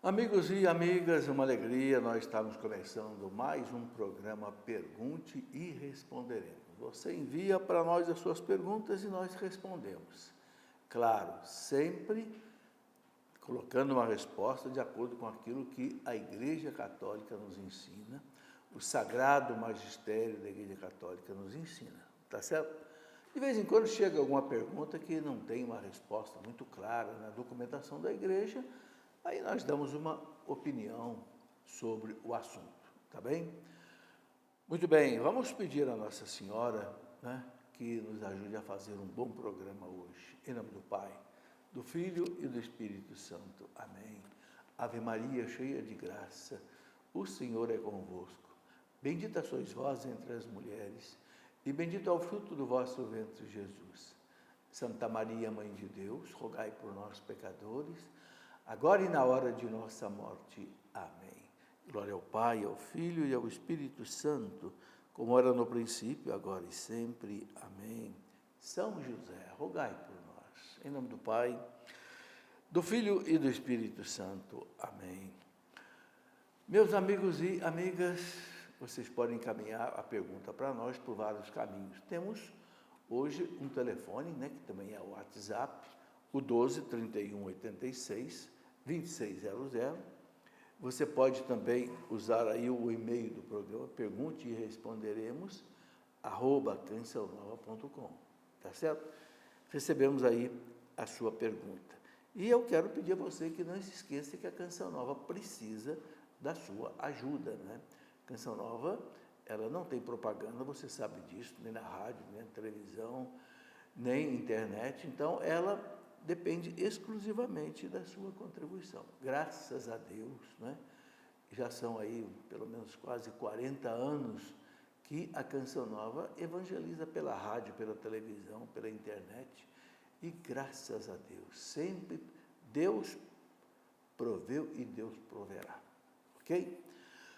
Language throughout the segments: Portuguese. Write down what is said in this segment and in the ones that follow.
Amigos e amigas, uma alegria, nós estamos começando mais um programa Pergunte e Responderemos. Você envia para nós as suas perguntas e nós respondemos. Claro, sempre colocando uma resposta de acordo com aquilo que a Igreja Católica nos ensina, o Sagrado Magistério da Igreja Católica nos ensina, tá certo? De vez em quando chega alguma pergunta que não tem uma resposta muito clara na documentação da Igreja, aí nós damos uma opinião sobre o assunto, tá bem? Muito bem, vamos pedir a Nossa Senhora, né, que nos ajude a fazer um bom programa hoje. Em nome do Pai, do Filho e do Espírito Santo. Amém. Ave Maria, cheia de graça, o Senhor é convosco. Bendita sois vós entre as mulheres, e bendito é o fruto do vosso ventre, Jesus. Santa Maria, Mãe de Deus, rogai por nós, pecadores, agora e na hora de nossa morte. Amém. Glória ao Pai, ao Filho e ao Espírito Santo, como era no princípio, agora e sempre. Amém. São José, rogai por nós. Em nome do Pai, do Filho e do Espírito Santo. Amém. Meus amigos e amigas, vocês podem encaminhar a pergunta para nós por vários caminhos. Temos hoje um telefone, né, que também é o WhatsApp, o 12 31 86 2600. Você pode também usar aí o e-mail do programa, pergunte e responderemos, @cançãonova.com, tá certo? Recebemos aí a sua pergunta. E eu quero pedir a você que não se esqueça que a Canção Nova precisa da sua ajuda, né? Canção Nova, ela não tem propaganda, você sabe disso, nem na rádio, nem na televisão, nem internet, então ela depende exclusivamente da sua contribuição. Graças a Deus, né? Já são aí pelo menos quase 40 anos que a Canção Nova evangeliza pela rádio, pela televisão, pela internet, e graças a Deus, sempre Deus proveu e Deus proverá, ok?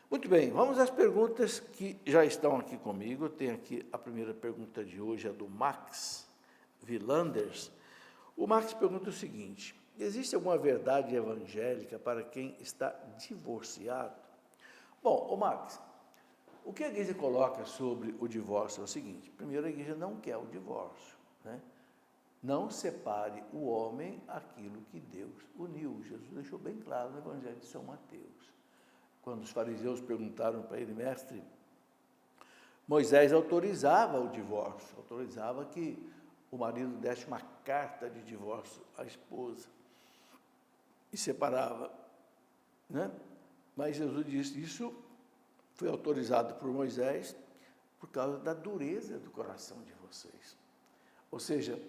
Muito bem, vamos às perguntas que já estão aqui comigo. Tem aqui a primeira pergunta de hoje, a do Max Vilanders. O Max pergunta o seguinte: existe alguma verdade evangélica para quem está divorciado? Bom, o Max, o que a igreja coloca sobre o divórcio é o seguinte: primeiro, a igreja não quer o divórcio, né? Não separe o homem aquilo que Deus uniu. Jesus deixou bem claro no Evangelho de São Mateus. Quando os fariseus perguntaram para ele: mestre, Moisés autorizava o divórcio, autorizava que o marido desse uma carta de divórcio à esposa e separava, né? Mas Jesus disse: isso foi autorizado por Moisés por causa da dureza do coração de vocês. Ou seja,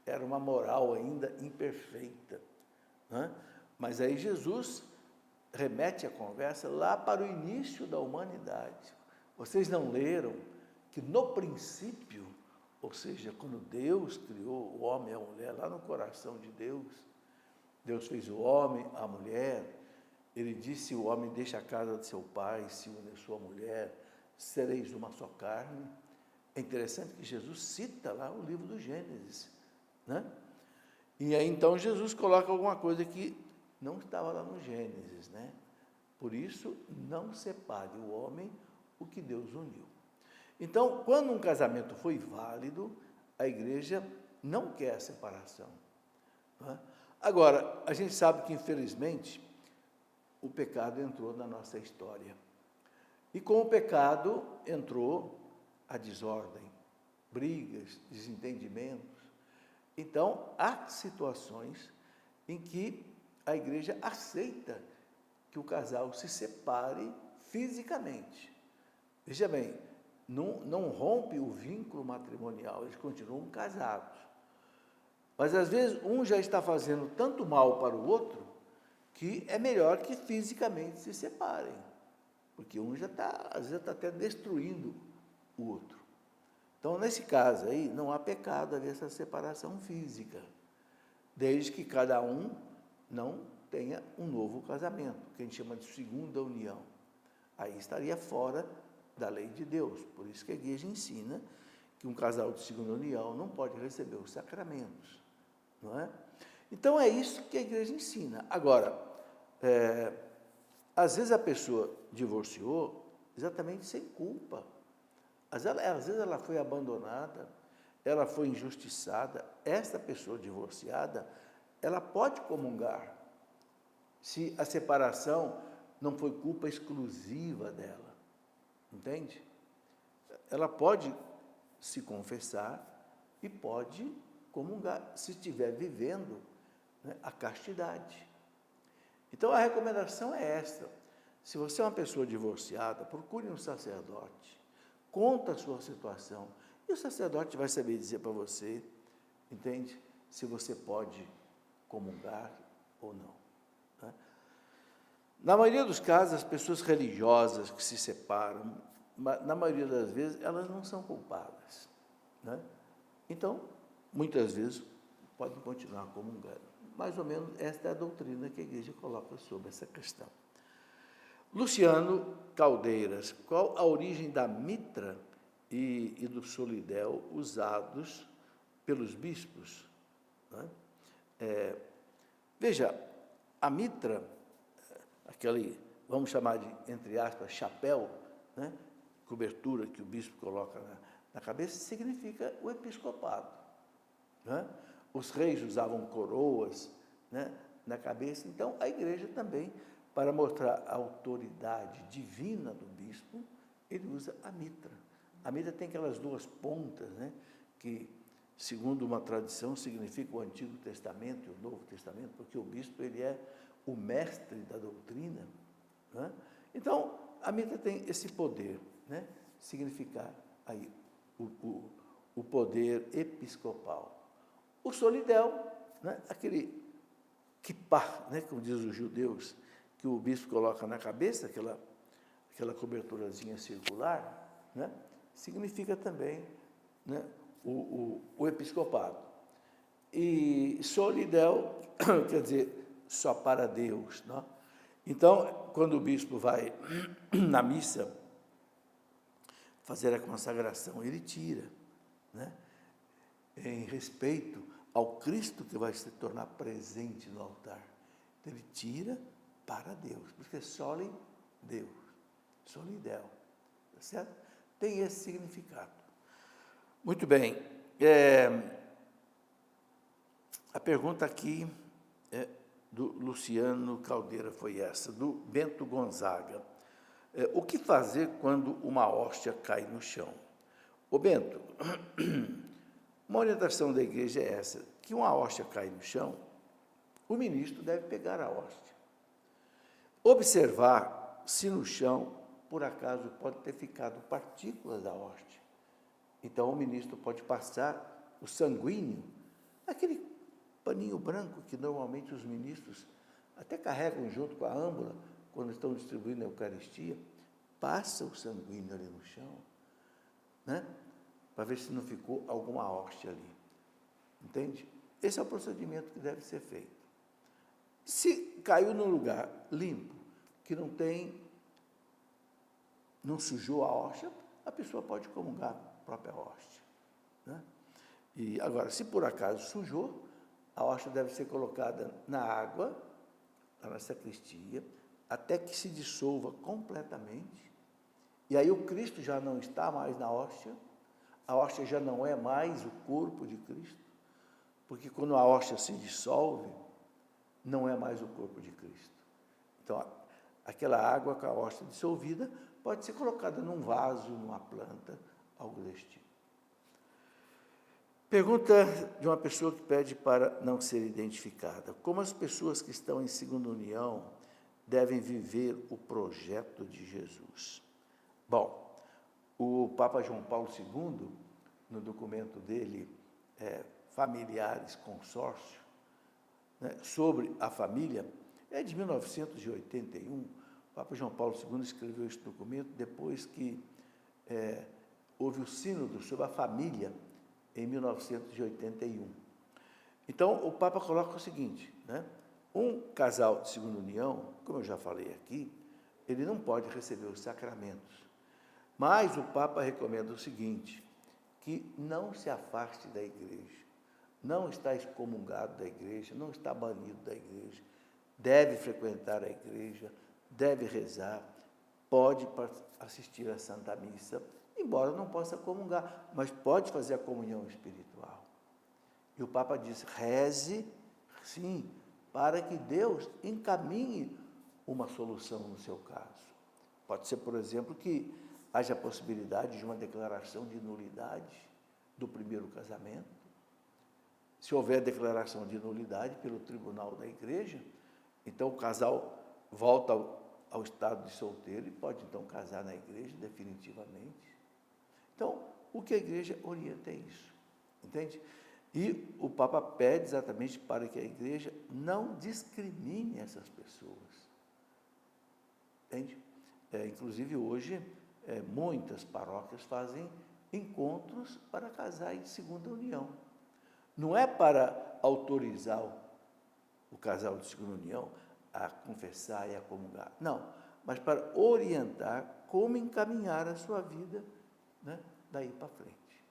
era uma moral ainda imperfeita, né? Mas aí Jesus remete a conversa lá para o início da humanidade. Vocês não leram que no princípio, ou seja, quando Deus criou o homem e a mulher, lá no coração de Deus, Deus fez o homem, a mulher, ele disse: o homem deixa a casa de seu pai, se une a sua mulher, sereis uma só carne. É interessante que Jesus cita lá o livro do Gênesis, né? E aí então Jesus coloca alguma coisa que não estava lá no Gênesis, né? Por isso, não separe o homem o que Deus uniu. Então, quando um casamento foi válido, a igreja não quer a separação, né? Agora, a gente sabe que, infelizmente, o pecado entrou na nossa história. E com o pecado entrou a desordem, brigas, desentendimentos. Então, há situações em que a igreja aceita que o casal se separe fisicamente. Veja bem, não rompe o vínculo matrimonial, eles continuam casados. Mas, às vezes, um já está fazendo tanto mal para o outro que é melhor que fisicamente se separem, porque um já está, às vezes, está até destruindo o outro. Então, nesse caso aí, não há pecado haver essa separação física, desde que cada um não tenha um novo casamento, que a gente chama de segunda união. Aí estaria fora da lei de Deus. Por isso que a igreja ensina que um casal de segunda união não pode receber os sacramentos, não é? Então, é isso que a igreja ensina. Agora, Às vezes a pessoa divorciou exatamente sem culpa. Às vezes ela foi abandonada, ela foi injustiçada. Esta pessoa divorciada, ela pode comungar, se a separação não foi culpa exclusiva dela, entende? Ela pode se confessar e pode comungar, se estiver vivendo, né, a castidade. Então, a recomendação é esta: se você é uma pessoa divorciada, procure um sacerdote, conta a sua situação, e o sacerdote vai saber dizer para você, entende? Se você pode comungar ou não. Né? Na maioria dos casos, as pessoas religiosas que se separam, na maioria das vezes, elas não são culpadas. Né? Então, muitas vezes, podem continuar comungando. Mais ou menos esta é a doutrina que a igreja coloca sobre essa questão. Luciano Caldeiras, qual a origem da mitra e do solidel usados pelos bispos? Né? Veja, a mitra, aquele, vamos chamar de, entre aspas, chapéu, né? Cobertura que o bispo coloca na cabeça, significa o episcopado. Né? Os reis usavam coroas, né, na cabeça. Então, a igreja também, para mostrar a autoridade divina do bispo, ele usa a mitra. A mitra tem aquelas duas pontas, né, que, segundo uma tradição, significa o Antigo Testamento e o Novo Testamento, porque o bispo ele é o mestre da doutrina. Né? Então, a mitra tem esse poder, né, significar aí o poder episcopal. O solidel, né, aquele kippah, né, como diz os judeus, que o bispo coloca na cabeça, aquela coberturazinha circular, né, significa também, né, o episcopado. E solidel quer dizer só para Deus. Né? Então, quando o bispo vai na missa fazer a consagração, ele tira, né, em respeito ao Cristo que vai se tornar presente no altar. Então, ele tira para Deus, porque soli Deus, solidel, tá certo? Tem esse significado. Muito bem. A pergunta aqui do Luciano Caldeira foi essa, do Bento Gonzaga. O que fazer quando uma hóstia cai no chão? Ô Bento, uma orientação da igreja é essa, que uma hóstia cai no chão, o ministro deve pegar a hóstia. Observar se no chão, por acaso, pode ter ficado partículas da hóstia. Então, o ministro pode passar o sanguíneo, aquele paninho branco que normalmente os ministros até carregam junto com a âmbula, quando estão distribuindo a Eucaristia, passa o sanguíneo ali no chão, né? Para ver se não ficou alguma hóstia ali. Entende? Esse é o procedimento que deve ser feito. Se caiu num lugar limpo, que não sujou a hóstia, a pessoa pode comungar a própria hóstia. Né? E agora, se por acaso sujou, a hóstia deve ser colocada na água, lá na sacristia, até que se dissolva completamente. E aí o Cristo já não está mais na hóstia, a hóstia já não é mais o corpo de Cristo, porque quando a hóstia se dissolve, não é mais o corpo de Cristo. Então, aquela água com a hóstia dissolvida pode ser colocada num vaso, numa planta, algo desse tipo. Pergunta de uma pessoa que pede para não ser identificada. Como as pessoas que estão em segunda união devem viver o projeto de Jesus? Bom, o Papa João Paulo II, no documento dele, Familiares Consórcio, né, sobre a família, é de 1981, o Papa João Paulo II escreveu esse documento depois que houve o sínodo sobre a família, em 1981. Então, o Papa coloca o seguinte, né, um casal de segunda união, como eu já falei aqui, ele não pode receber os sacramentos. Mas o Papa recomenda o seguinte, que não se afaste da igreja, não está excomungado da igreja, não está banido da igreja, deve frequentar a igreja, deve rezar, pode assistir à Santa Missa, embora não possa comungar, mas pode fazer a comunhão espiritual. E o Papa diz, reze, sim, para que Deus encaminhe uma solução no seu caso. Pode ser, por exemplo, que haja a possibilidade de uma declaração de nulidade do primeiro casamento. Se houver declaração de nulidade pelo tribunal da igreja, então o casal volta ao estado de solteiro e pode então casar na igreja definitivamente. Então, o que a igreja orienta é isso, entende? E o Papa pede exatamente para que a igreja não discrimine essas pessoas, entende? Inclusive hoje, muitas paróquias fazem encontros para casais de segunda união. Não é para autorizar o casal de segunda união a confessar e a comungar, não, mas para orientar como encaminhar a sua vida, né, daí para frente.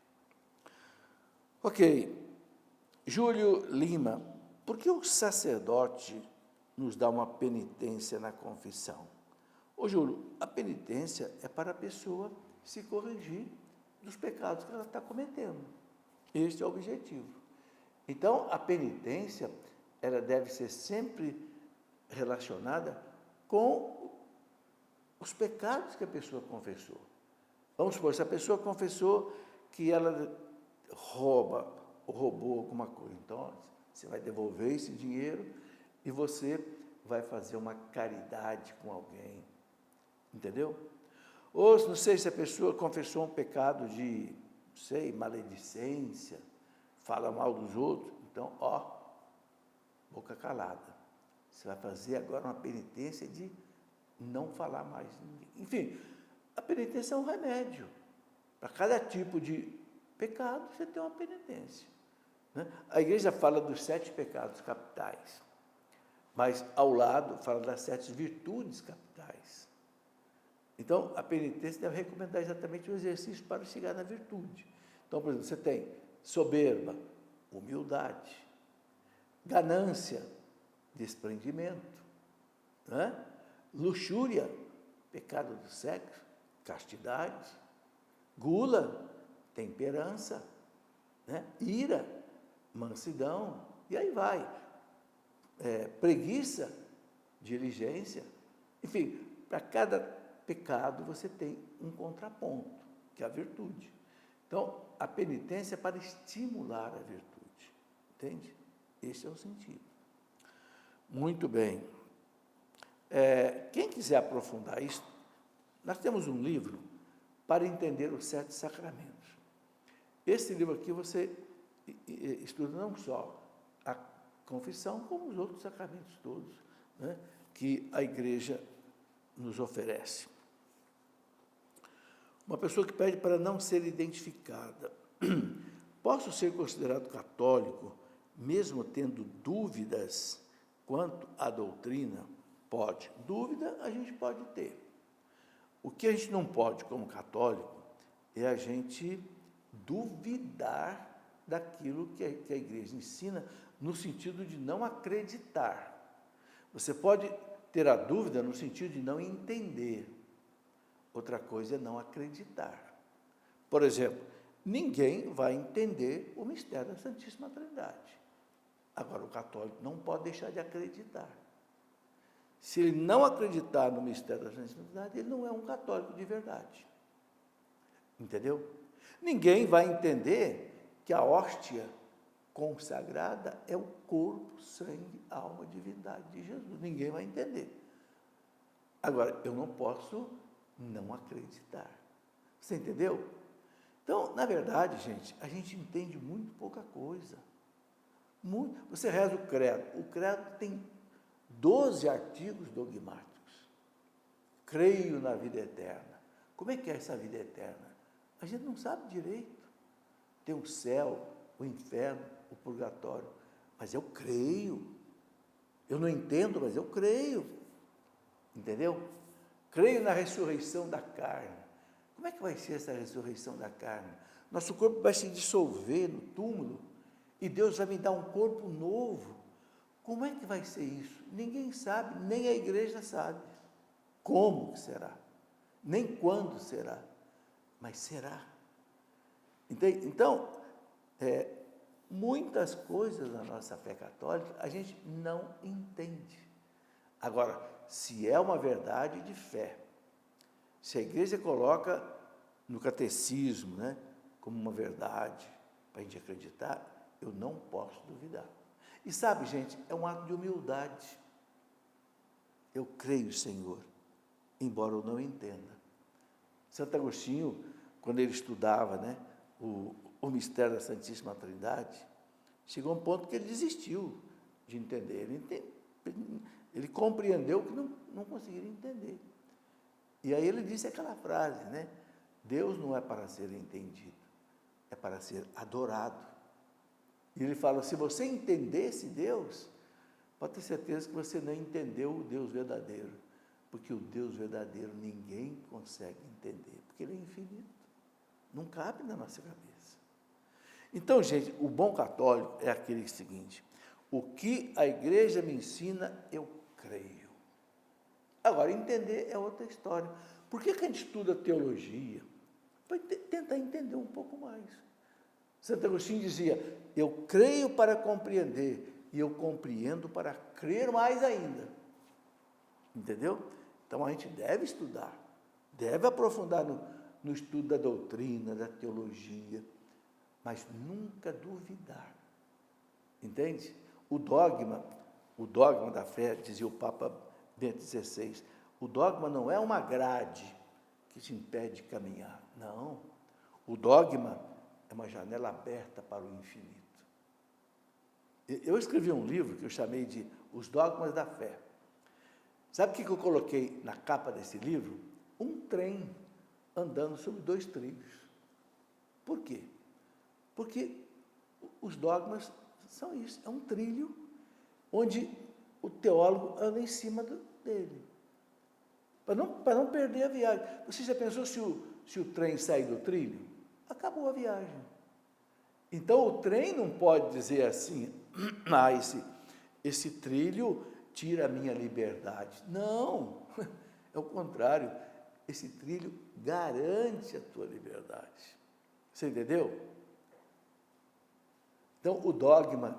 Ok, Júlio Lima, por que o sacerdote nos dá uma penitência na confissão? Ô Júlio, a penitência é para a pessoa se corrigir dos pecados que ela está cometendo. Este é o objetivo. Então, a penitência, ela deve ser sempre relacionada com os pecados que a pessoa confessou. Vamos supor, se a pessoa confessou que ela rouba ou roubou alguma coisa, então você vai devolver esse dinheiro e você vai fazer uma caridade com alguém, entendeu? Ou, não sei, se a pessoa confessou um pecado de, não sei, maledicência, fala mal dos outros, então, boca calada. Você vai fazer agora uma penitência de não falar mais de ninguém. Enfim, a penitência é um remédio. Para cada tipo de pecado, você tem uma penitência, né? A igreja fala dos 7 pecados capitais, mas ao lado fala das 7 virtudes capitais. Então, a penitência deve recomendar exatamente o exercício para chegar na virtude. Então, por exemplo, você tem soberba, humildade, ganância, desprendimento, né? Luxúria, pecado do sexo, castidade, gula, temperança, né? Ira, mansidão, e aí vai. Preguiça, diligência, enfim, para cada pecado você tem um contraponto, que é a virtude. Então, a penitência é para estimular a virtude, entende? Esse é o sentido. Muito bem. Quem quiser aprofundar isso, nós temos um livro para entender os 7 sacramentos. Esse livro aqui você estuda não só a confissão, como os outros sacramentos todos, né, que a igreja nos oferece. Uma pessoa que pede para não ser identificada. Posso ser considerado católico, mesmo tendo dúvidas quanto à doutrina? Pode. Dúvida a gente pode ter. O que a gente não pode, como católico, é a gente duvidar daquilo que a igreja ensina, no sentido de não acreditar. Você pode ter a dúvida no sentido de não entender. Outra coisa é não acreditar. Por exemplo, ninguém vai entender o mistério da Santíssima Trindade. Agora, o católico não pode deixar de acreditar. Se ele não acreditar no mistério da Santíssima Trindade, ele não é um católico de verdade. Entendeu? Ninguém vai entender que a hóstia consagrada é o corpo, sangue, alma, divindade de Jesus. Ninguém vai entender. Agora, eu não posso não acreditar. Você entendeu? Então, na verdade, gente, a gente entende muito pouca coisa. Você reza o credo. O credo tem 12 artigos dogmáticos. Creio na vida eterna. Como é que é essa vida eterna? A gente não sabe direito. Tem o céu, o inferno, o purgatório. Mas eu creio. Eu não entendo, mas eu creio. Entendeu? Creio na ressurreição da carne. Como é que vai ser essa ressurreição da carne? Nosso corpo vai se dissolver no túmulo e Deus vai me dar um corpo novo, Como é que vai ser isso? Ninguém sabe, nem a igreja sabe. Como que será? Nem quando será, mas será. Entende? Então, muitas coisas da nossa fé católica a gente não entende. Agora, se é uma verdade de fé, se a igreja coloca no catecismo, né, como uma verdade para a gente acreditar, eu não posso duvidar. E sabe, gente, é um ato de humildade. Eu creio, Senhor, embora eu não entenda. Santo Agostinho, quando ele estudava, né, o mistério da Santíssima Trindade, chegou a um ponto que ele desistiu de entender. Ele compreendeu que não conseguiria entender. E aí ele disse aquela frase, né? Deus não é para ser entendido, é para ser adorado. E ele fala, se você entendesse Deus, pode ter certeza que você não entendeu o Deus verdadeiro, porque o Deus verdadeiro ninguém consegue entender, porque ele é infinito, não cabe na nossa cabeça. Então, gente, o bom católico é aquele seguinte, o que a igreja me ensina, eu creio. Agora, entender é outra história. Por que a gente estuda teologia? Para tentar entender um pouco mais. Santo Agostinho dizia, eu creio para compreender, e eu compreendo para crer mais ainda. Entendeu? Então, a gente deve estudar, deve aprofundar no estudo da doutrina, da teologia, mas nunca duvidar. Entende? O dogma da fé, dizia o Papa Bento XVI, o dogma não é uma grade que te impede de caminhar. Não. O dogma é uma janela aberta para o infinito. Eu escrevi um livro que eu chamei de Os Dogmas da Fé. Sabe o que eu coloquei na capa desse livro? Um trem andando sobre 2 trilhos. Por quê? Porque os dogmas são isso, é um trilho onde o teólogo anda em cima dele, para não perder a viagem. Você já pensou se o trem sair do trilho? Acabou a viagem. Então o trem não pode dizer assim, esse trilho tira a minha liberdade. Não, é o contrário, esse trilho garante a tua liberdade. Você entendeu? Então, o dogma,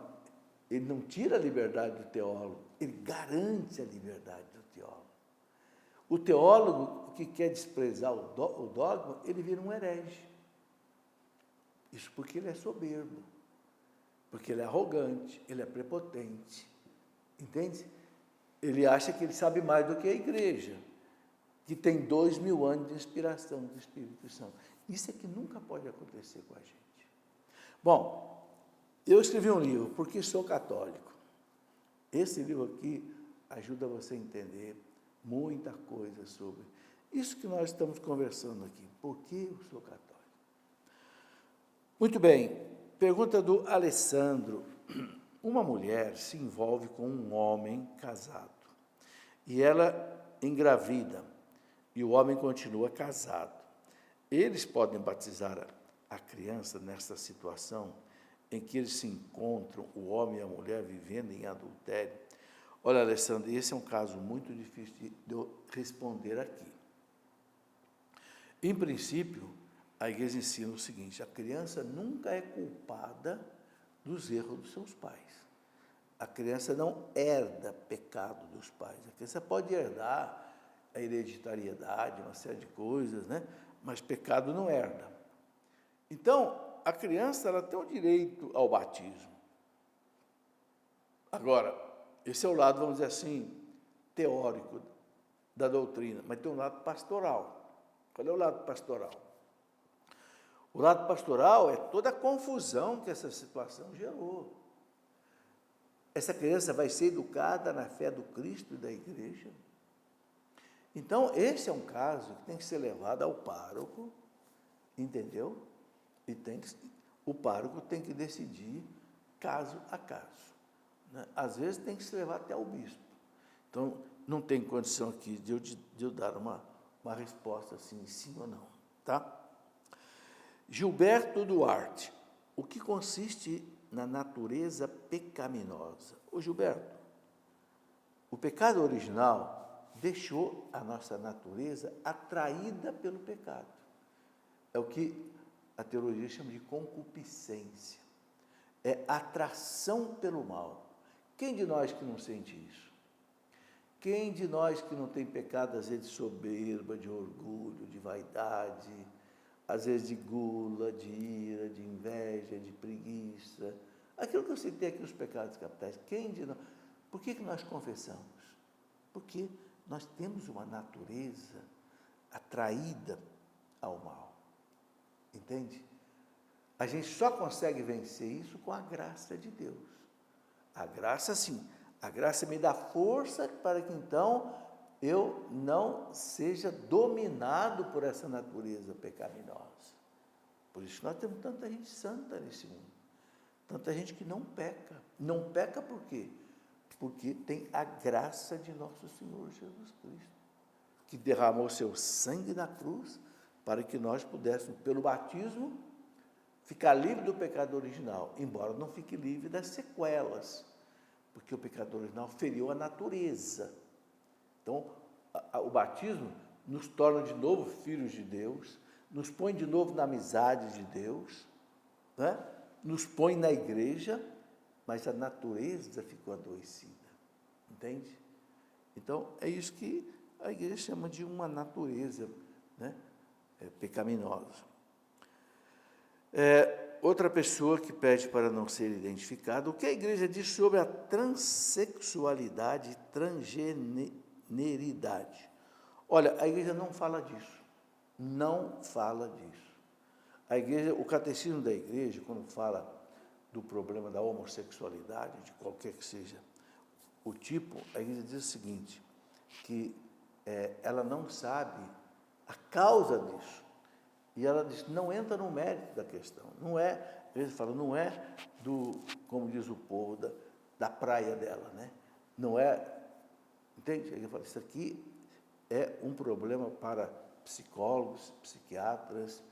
ele não tira a liberdade do teólogo, ele garante a liberdade do teólogo. O teólogo que quer desprezar o dogma, ele vira um herege. Isso porque ele é soberbo, porque ele é arrogante, ele é prepotente. Entende? Ele acha que ele sabe mais do que a igreja, que tem 2000 anos de inspiração do Espírito Santo. Isso é que nunca pode acontecer com a gente. Bom, eu escrevi um livro, Porque Sou Católico. Esse livro aqui ajuda você a entender muita coisa sobre isso que nós estamos conversando aqui. Por que eu sou católico? Muito bem, pergunta do Alessandro. Uma mulher se envolve com um homem casado e ela engravida e o homem continua casado. Eles podem batizar a criança nessa situação em que eles se encontram, o homem e a mulher vivendo em adultério? Olha, Alessandro, esse é um caso muito difícil de eu responder aqui. Em princípio, a igreja ensina o seguinte, a criança nunca é culpada dos erros dos seus pais. A criança não herda pecado dos pais. A criança pode herdar a hereditariedade, uma série de coisas, né? Mas pecado não herda. Então, a criança ela tem o direito ao batismo. Agora, esse é o lado, vamos dizer assim, teórico da doutrina, mas tem um lado pastoral. Qual é o lado pastoral? O lado pastoral é toda a confusão que essa situação gerou. Essa criança vai ser educada na fé do Cristo e da igreja. Então, esse é um caso que tem que ser levado ao pároco, entendeu? E o pároco tem que decidir caso a caso. Né? Às vezes tem que se levar até o bispo. Então, não tem condição aqui de eu dar uma resposta assim, sim ou não. Tá? Gilberto Duarte, o que consiste na natureza pecaminosa. Ô Gilberto, o pecado original deixou a nossa natureza atraída pelo pecado. É o que a teologia chama de concupiscência. É atração pelo mal. Quem de nós que não sente isso? Quem de nós que não tem pecado, às vezes, de soberba, de orgulho, de vaidade, às vezes de gula, de ira, de inveja, de preguiça? Aquilo que eu citei aqui, os pecados capitais. Quem de nós? Por que nós confessamos? Porque nós temos uma natureza atraída ao mal. Entende? A gente só consegue vencer isso com a graça de Deus. A graça, sim. A graça me dá força para que, então, eu não seja dominado por essa natureza pecaminosa. Por isso nós temos tanta gente santa nesse mundo. Tanta gente que não peca. Não peca por quê? Porque tem a graça de nosso Senhor Jesus Cristo, que derramou seu sangue na cruz para que nós pudéssemos, pelo batismo, ficar livre do pecado original, embora não fique livre das sequelas, porque o pecado original feriu a natureza. Então, o batismo nos torna de novo filhos de Deus, nos põe de novo na amizade de Deus, né? Nos põe na igreja, mas a natureza ficou adoecida, entende? Então, é isso que a igreja chama de uma natureza, né, pecaminosa. Outra pessoa que pede para não ser identificada, o que a igreja diz sobre a transexualidade e transgeneridade? Olha, a igreja não fala disso, não fala disso. A igreja, o catecismo da igreja, quando fala do problema da homossexualidade, de qualquer que seja o tipo, a igreja diz o seguinte, que ela não sabe a causa disso. E ela diz, não entra no mérito da questão. Não é, a igreja fala, não é do, como diz o povo, da praia dela, né? Não é, entende? A igreja fala, isso aqui é um problema para psicólogos, psiquiatras.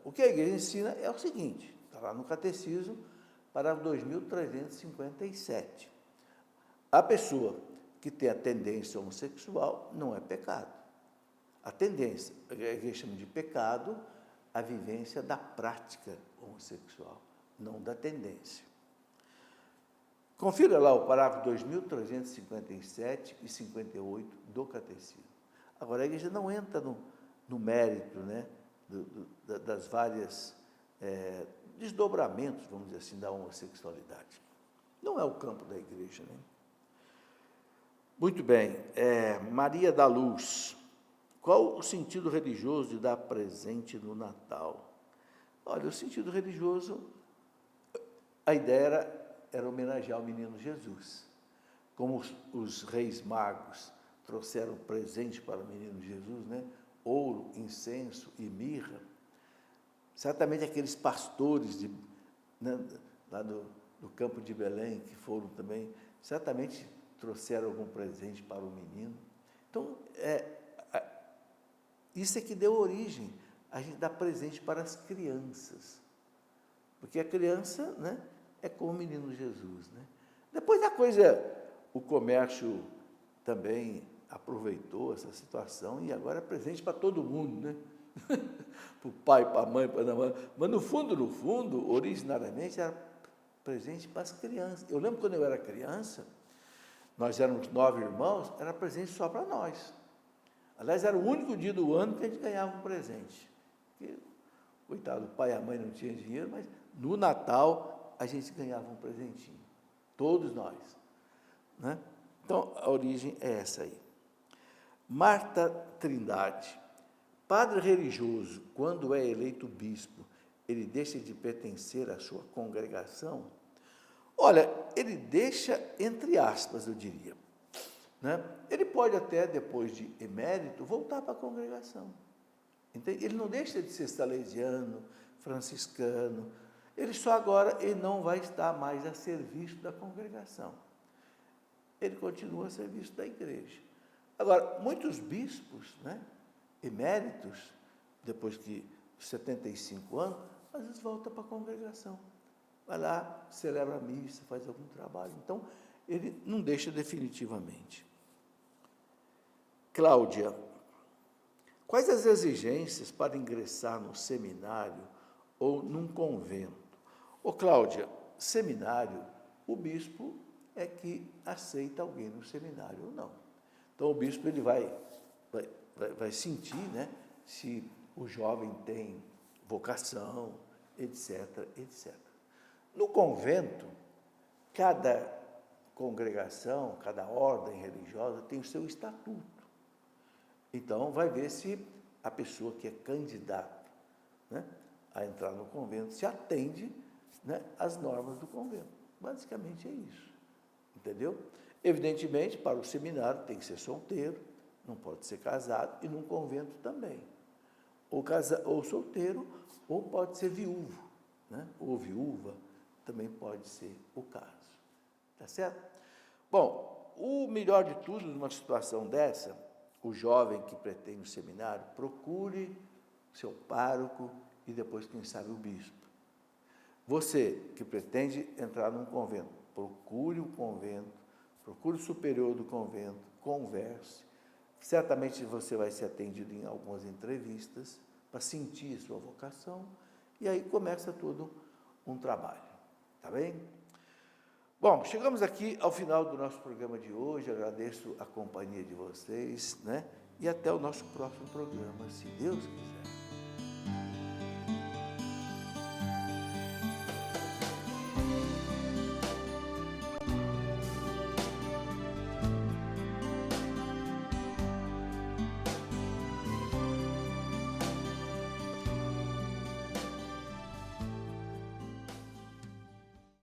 O que a igreja ensina é o seguinte, está lá no catecismo, parágrafo 2357. A pessoa que tem a tendência homossexual não é pecado. A tendência, a igreja chama de pecado, a vivência da prática homossexual, não da tendência. Confira lá o parágrafo 2357 e 58 do catecismo. Agora, a igreja não entra no mérito, né, das várias desdobramentos, vamos dizer assim, da homossexualidade. Não é o campo da igreja, né? Muito bem, Maria da Luz. Qual o sentido religioso de dar presente no Natal? Olha, o sentido religioso, a ideia era homenagear o menino Jesus. Como os reis magos trouxeram presente para o menino Jesus, né? Ouro, incenso e mirra. Certamente aqueles pastores lá do campo de Belém, que foram também, certamente trouxeram algum presente para o menino. Então, isso é que deu origem a gente dar presente para as crianças. Porque a criança, né, é como o menino Jesus, né? Depois da coisa, o comércio também aproveitou essa situação e agora é presente para todo mundo, né? Para o pai, para a mãe, para a mãe. Mas no fundo, originariamente era presente para as crianças. Eu lembro quando eu era criança, nós éramos 9 irmãos, era presente só para nós. Aliás, era o único dia do ano que a gente ganhava um presente. Porque, coitado, o pai e a mãe não tinham dinheiro, mas no Natal a gente ganhava um presentinho. Todos nós, né? Então, a origem é essa aí. Marta Trindade. Padre religioso, quando é eleito bispo, ele deixa de pertencer à sua congregação? Olha, ele deixa, entre aspas, eu diria, né? Ele pode até, depois de emérito, voltar para a congregação. Entende? Ele não deixa de ser salesiano, franciscano, ele só agora ele não vai estar mais a serviço da congregação. Ele continua a serviço da igreja. Agora, muitos bispos, né, eméritos, depois que 75 anos, às vezes volta para a congregação. vai lá, celebra a missa, faz algum trabalho. Então, ele não deixa definitivamente. Cláudia, quais as exigências para ingressar no seminário ou num convento? Ô Cláudia, seminário, o bispo é que aceita alguém no seminário ou não. Então, o bispo ele vai sentir, né, se o jovem tem vocação, etc, etc. No convento, cada congregação, cada ordem religiosa tem o seu estatuto. Então, vai ver se a pessoa que é candidata, né, a entrar no convento se atende, né, às normas do convento. Basicamente é isso, entendeu? Evidentemente, para o seminário tem que ser solteiro, não pode ser casado, e num convento também. Ou solteiro, ou pode ser viúvo, né? Ou viúva, também pode ser o caso. Tá certo? Bom, o melhor de tudo, numa situação dessa, o jovem que pretende o seminário, procure seu pároco e depois, quem sabe, o bispo. Você que pretende entrar num convento, procure o convento, procure o superior do convento, converse. Certamente você vai ser atendido em algumas entrevistas para sentir sua vocação e aí começa todo um trabalho, tá bem? Bom, chegamos aqui ao final do nosso programa de hoje, agradeço a companhia de vocês, né? E até o nosso próximo programa, se Deus quiser.